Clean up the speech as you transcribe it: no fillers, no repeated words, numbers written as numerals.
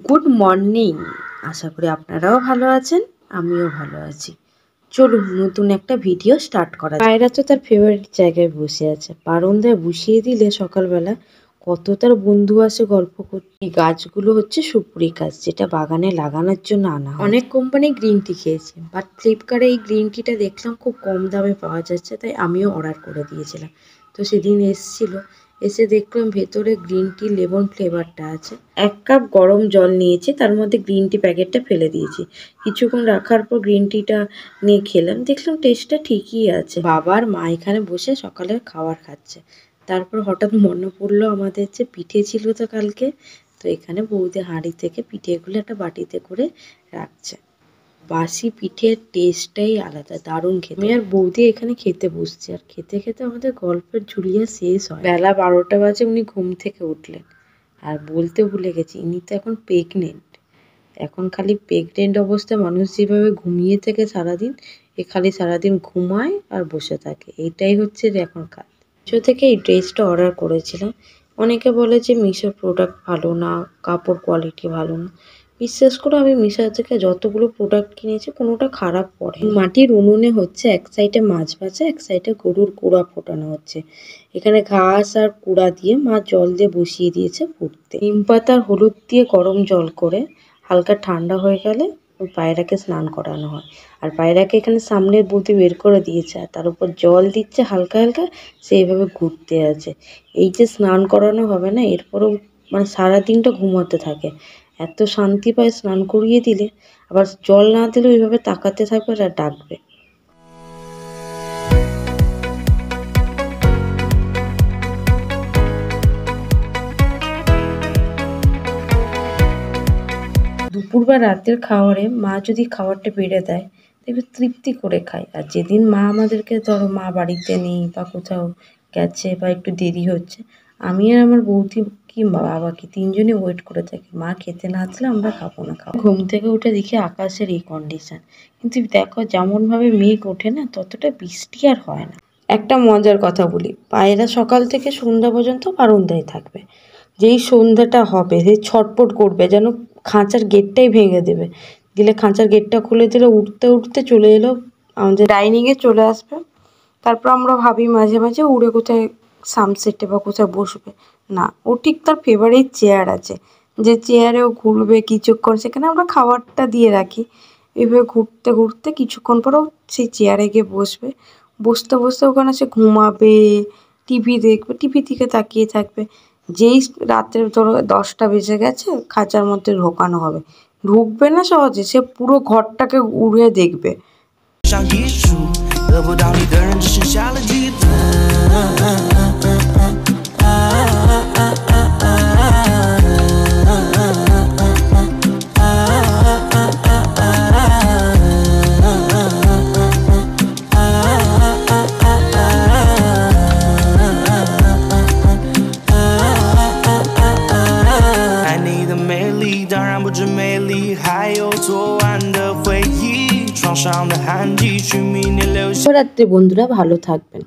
Good morning. আশা করি আপনারাও ভালো আছেন, আমিও ভালো আছি। চলুন নতুন একটা ভিডিও স্টার্ট করা যাক। পায়রা তো তার ফেভারিট জায়গায় বসে আছে। বারান্দায় বসিয়ে দিলে সকালবেলা কত তার বন্ধু আসে গল্প করতে। এই গাছগুলো হচ্ছে সুপুরি গাছ, যেটা বাগানে লাগানোর জন্য আনা হয়। অনেক কোম্পানি গ্রিন টি খেয়েছি, বাট ফ্লিপকার্টে এই গ্রিন টিটা দেখলাম খুব কম দামে পাওয়া যাচ্ছে, তাই আমিও অর্ডার করে দিয়েছিলাম। তো সেদিন এসে দেখলাম ভেতরে গ্রিন টি লেমন ফ্লেভারটা আছে। 1 কাপ গরম জল নিয়েছি, তার মধ্যে গ্রিন টি প্যাকেটটা ফেলে দিয়েছি। কিছুক্ষণ রাখার পর গ্রিন টিটা নিয়ে খেলাম, দেখলাম টেস্টটা ঠিকই আছে। বাবা আর মা এখানে বসে সকালের খাবার খাচ্ছে। তারপর হঠাৎ মনে পড়লো আমাদের যে পিঠে ছিল তো কালকে, তো এখানে বৌদি হাঁড়ি থেকে পিঠেগুলো একটা বাটিতে করে রাখছে। বাসি পিঠের টেস্টটাই আলাদা, দারুণ খেতে। আমি আর বৌদি এখানে খেতে বসছি, আর খেতে খেতে আমাদের গল্পের ঝুলিয়া শেষ হয়। বেলা 12টা বাজে উনি ঘুম থেকে উঠলেন। আর বলতে ভুলে গেছি, ইনি তো এখন প্রেগনেন্ট। এখন খালি প্রেগনেন্ট অবস্থায় মানুষ যেভাবে ঘুমিয়ে থাকে সারাদিন, খালি সারাদিন ঘুমায় আর বসে থাকে, এইটাই হচ্ছে এখন কাজ। মিশো থেকে এই ড্রেসটা অর্ডার করেছিলাম। অনেকে বলে যে মিশোর প্রোডাক্ট ভালো না, কাপড় কোয়ালিটি ভালো না। বিশ্বাস করে আমি মিশো থেকে যতগুলো প্রোডাক্ট কিনেছি কোনোটা খারাপ পড়ে। মাটির উনুনে হচ্ছে এক সাইডে মাছ ভাজা, এক সাইডে গরুর কুড়া ফোটানো হচ্ছে। এখানে ঘাস আর কুড়া দিয়ে মা জল দিয়ে বসিয়ে দিয়েছে ফুটতে। নিম পাতা আর হলুদ দিয়ে গরম জল করে হালকা ঠান্ডা হয়ে গেলে ওই পায়রাকে স্নান করানো হয়। আর পায়রাকে এখানে সামনের বৌদি বের করে দিয়েছে, আর তার উপর জল দিচ্ছে হালকা হালকা, সেইভাবে ঘুরতে আছে। এই যে স্নান করানো হবে না, এরপরেও মানে সারাদিনটা ঘুমাতে থাকে। এত শান্তি পায় স্নান করিয়ে দিলে। আবার জল না দিলে ওইভাবে তাকাতে থাকবে আর ডাকবে। দুপুর বা রাতের খাবারে মা যদি খাবারটা বেড়ে দেয়, দেখবে তৃপ্তি করে খায়। আর যেদিন মা আমাদেরকে, ধরো মা বাড়িতে নেই বা কোথাও গেছে বা একটু দেরি হচ্ছে, আমি আর আমার বৌদি কি বাবা কি তিনজনই ওয়েট করে থাকি, মা খেতে না আসলে আমরা খাবো না। ঘুম থেকে উঠে দেখি আকাশের এই কন্ডিশন। কিন্তু দেখো যেমনভাবে মেঘ ওঠে না, ততটা বৃষ্টি আর হয় না। একটা মজার কথা বলি, পায়রা সকাল থেকে সন্ধ্যা পর্যন্ত বারান্দায় থাকবে। যেই সন্ধ্যাটা হবে সেই ছটপট করবে, যেন খাঁচার গেটটাই ভেঙে দেবে। দিলে খাঁচার গেটটা খুলে দিলে উঠতে উঠতে চলে এলো আমাদের ডাইনিংয়ে চলে আসবে। তারপর আমরা ভাবি মাঝে মাঝে উড়ে কোথায় সানসেটে বা কোথায় বসবে। না, ও ঠিক তার ফেভারিট চেয়ার আছে, যে চেয়ারে ও ঘুরবে কিছুক্ষণ, সেখানে আমরা খাবারটা দিয়ে রাখি। এভাবে ঘুরতে ঘুরতে কিছুক্ষণ পর ও সেই চেয়ারে গিয়ে বসবে। বসতে বসতে ওখানে সে ঘুমাবে, টিভি দেখবে, টিভি দিকে তাকিয়ে থাকবে। যেই রাত্রে ধরো 10টা বেজে গেছে, খাঁচার মধ্যে ঢোকানো হবে, ঢুকবে না সহজে, সে পুরো ঘরটাকে উড়ে দেখবে। শুভরাত্রি বন্ধুরা, ভালো থাকবেন।